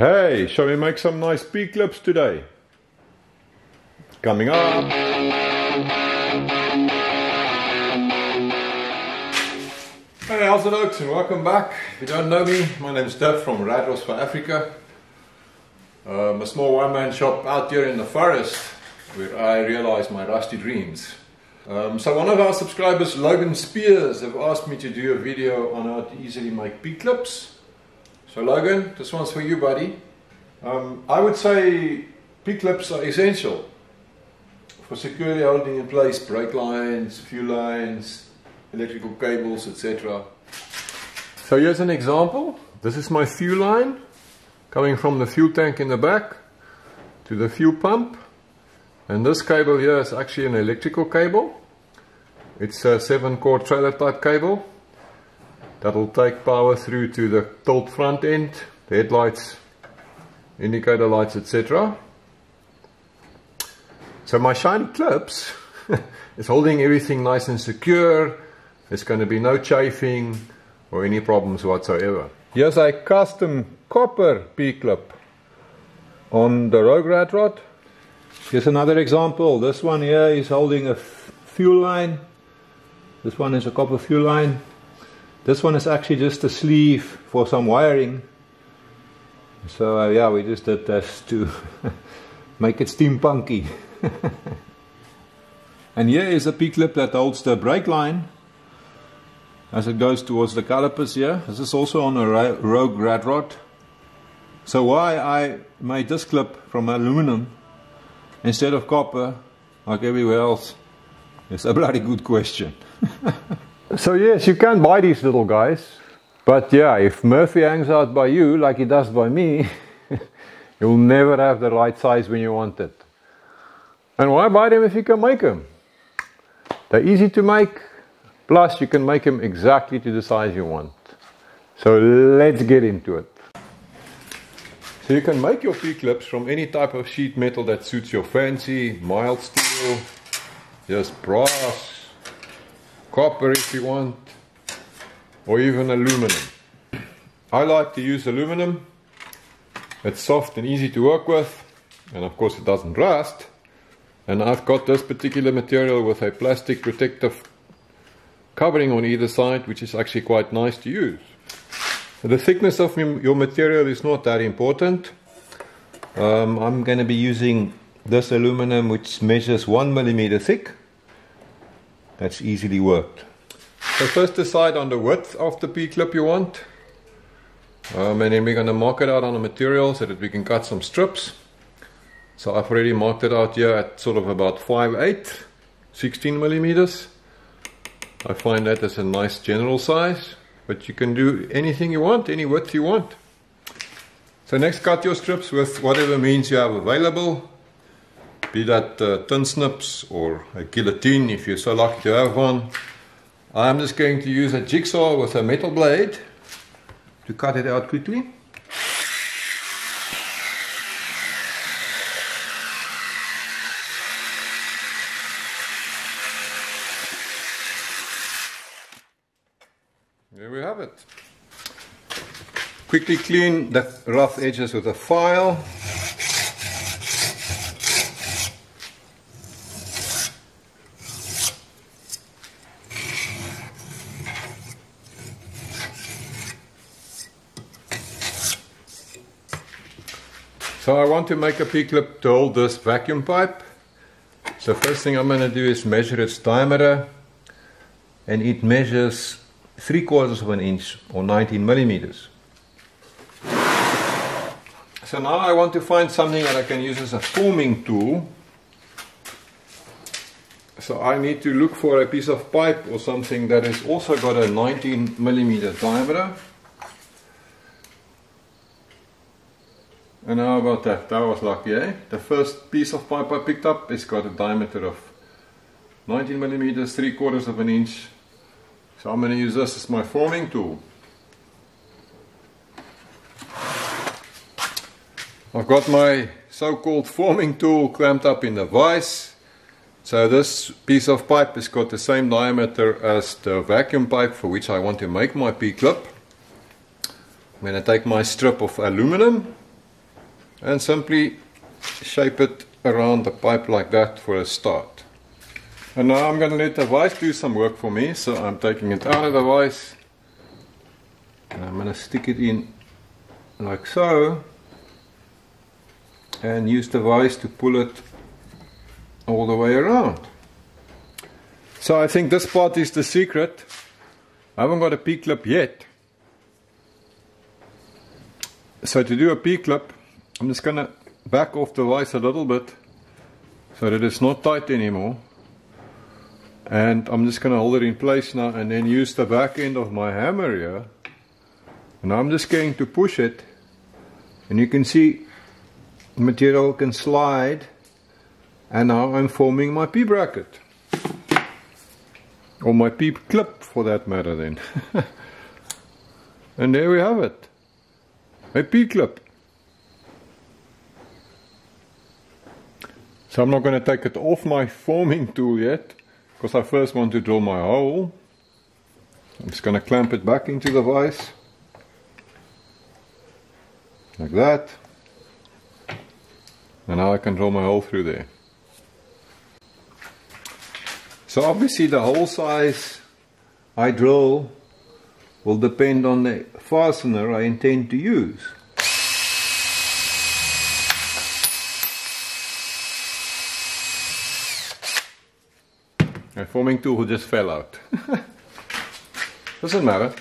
Hey, shall we make some nice P-clips today? Coming up! Hey, how's it Oaks, and welcome back. If you don't know me, my name's Dave from Radros for Africa. A small one-man shop out here in the forest where I realize my rusty dreams. So one of our subscribers, Logan Spears, have asked me to do a video on how to easily make P-clips. So Logan, this one's for you, buddy. I would say P-clips are essential for securely holding in place brake lines, fuel lines, electrical cables, etc. So here's an example. This is my fuel line coming from the fuel tank in the back to the fuel pump. And this cable here is actually an electrical cable. It's a 7-core trailer type cable that will take power through to the tilt front end, the headlights, indicator lights, etc. So my shiny clips is holding everything nice and secure. There's going to be no chafing or any problems whatsoever. Here's a custom copper P-clip on the rogue rat rod. Here's another example. This one here is holding a fuel line. This one is a copper fuel line. This one is actually just a sleeve for some wiring. So yeah, we just did this to make it steampunky. And here is a P-clip that holds the brake line as it goes towards the calipers here. This is also on a rogue rat rod. So why I made this clip from aluminum instead of copper, like everywhere else, is a bloody good question. So yes, you can buy these little guys, but yeah, if Murphy hangs out by you like he does by me, you'll never have the right size when you want it. And why buy them if you can make them? They're easy to make, plus you can make them exactly to the size you want. So let's get into it. So you can make your P-clips from any type of sheet metal that suits your fancy, mild steel, just brass, copper if you want, or even aluminum. I like to use aluminum. It's soft and easy to work with, and of course it doesn't rust. And I've got this particular material with a plastic protective covering on either side, which is actually quite nice to use. The thickness of your material is not that important. I'm going to be using this aluminum which measures 1 millimeter thick. That's easily worked. So first decide on the width of the P-clip you want. And then we're going to mark it out on the material so that we can cut some strips. So I've already marked it out here at sort of about 5/8, 16 millimeters. I find that as a nice general size, but you can do anything you want, any width you want. So next, cut your strips with whatever means you have available. Be that tin snips or a guillotine if you're so lucky to have one. I'm just going to use a jigsaw with a metal blade to cut it out quickly. There we have it. Quickly clean the rough edges with a file. So I want to make a P-clip to hold this vacuum pipe. So first thing I'm going to do is measure its diameter, and it measures 3/4 of an inch or 19 millimeters. So now I want to find something that I can use as a forming tool. So I need to look for a piece of pipe or something that has also got a 19 millimeter diameter. And how about that? That was lucky, eh? The first piece of pipe I picked up has got a diameter of 19 millimeters, 3/4 of an inch. So I'm going to use this as my forming tool. I've got my so-called forming tool clamped up in the vise. So this piece of pipe has got the same diameter as the vacuum pipe for which I want to make my P-clip. I'm going to take my strip of aluminum and simply shape it around the pipe like that for a start. And now I'm going to let the vise do some work for me, so I'm taking it out of the vise and I'm going to stick it in like so and use the vise to pull it all the way around. So I think this part is the secret. I haven't got a P-clip yet. So to do a P-clip, I'm just going to back off the vise a little bit so that it's not tight anymore. And I'm just going to hold it in place now and then use the back end of my hammer here. And I'm just going to push it. And you can see the material can slide. And now I'm forming my P-bracket. Or my P-clip for that matter then. And there we have it. A P-clip. So I'm not going to take it off my forming tool yet, because I first want to drill my hole. I'm just going to clamp it back into the vise. Like that. And now I can drill my hole through there. So obviously the hole size I drill will depend on the fastener I intend to use. My forming tool just fell out. Doesn't matter.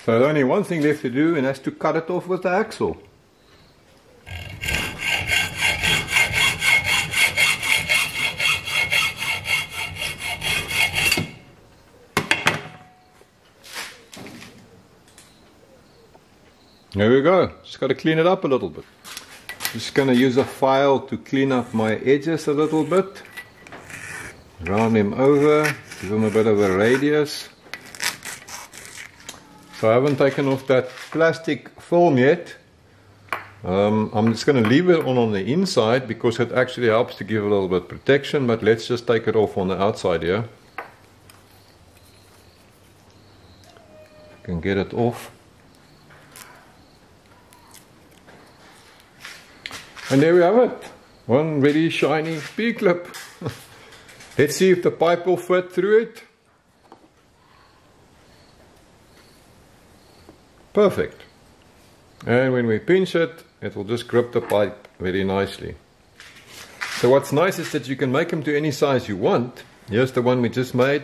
So there's only one thing left to do, and that's to cut it off with the axle. There we go. Just got to clean it up a little bit. Just going to use a file to clean up my edges a little bit. Round them over, give them a bit of a radius. So I haven't taken off that plastic film yet. I'm just going to leave it on the inside because it actually helps to give a little bit of protection, but let's just take it off on the outside here. Can get it off. And there we have it. One very shiny P-clip. Let's see if the pipe will fit through it. Perfect. And when we pinch it, it will just grip the pipe very nicely. So what's nice is that you can make them to any size you want. Here's the one we just made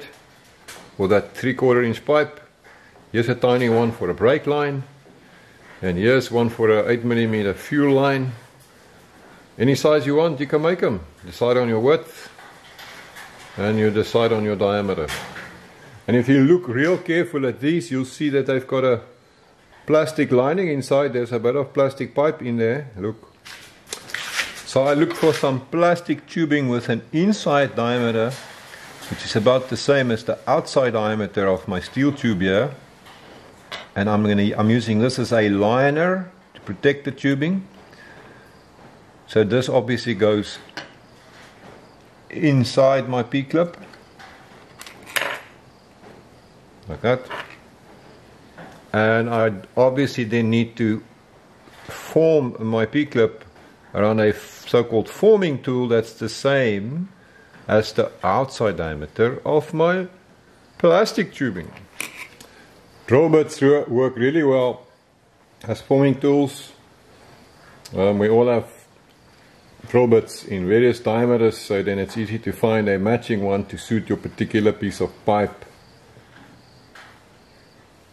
for that 3/4 inch pipe. Here's a tiny one for a brake line. And here's one for a 8mm fuel line. Any size you want, you can make them. Decide on your width and you decide on your diameter. And if you look real careful at these, you'll see that they've got a plastic lining inside. There's a bit of plastic pipe in there. Look. So I looked for some plastic tubing with an inside diameter, which is about the same as the outside diameter of my steel tube here. And I'm using this as a liner to protect the tubing. So this obviously goes inside my P-clip, like that. And I obviously then need to form my P-clip around a so-called forming tool that's the same as the outside diameter of my plastic tubing. Drill bits work really well as forming tools. We all have drill bits in various diameters, so then it's easy to find a matching one to suit your particular piece of pipe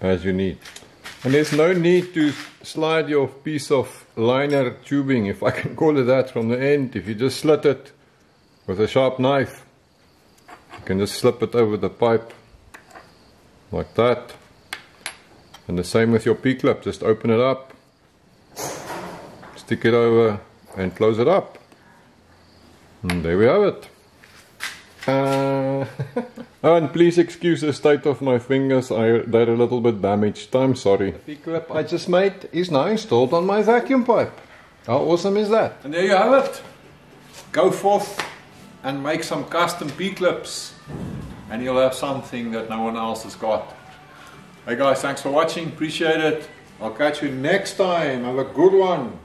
as you need. And there's no need to slide your piece of liner tubing, if I can call it that, from the end. If you just slit it with a sharp knife, you can just slip it over the pipe like that. And the same with your P-clip, just open it up, stick it over and close it up. And there we have it. And please excuse the state of my fingers, they're a little bit damaged, I'm sorry. The P-clip I just made is now installed on my vacuum pipe. How awesome is that? And there you have it. Go forth and make some custom P-clips and you'll have something that no one else has got. Hey guys, thanks for watching, appreciate it. I'll catch you next time. Have a good one.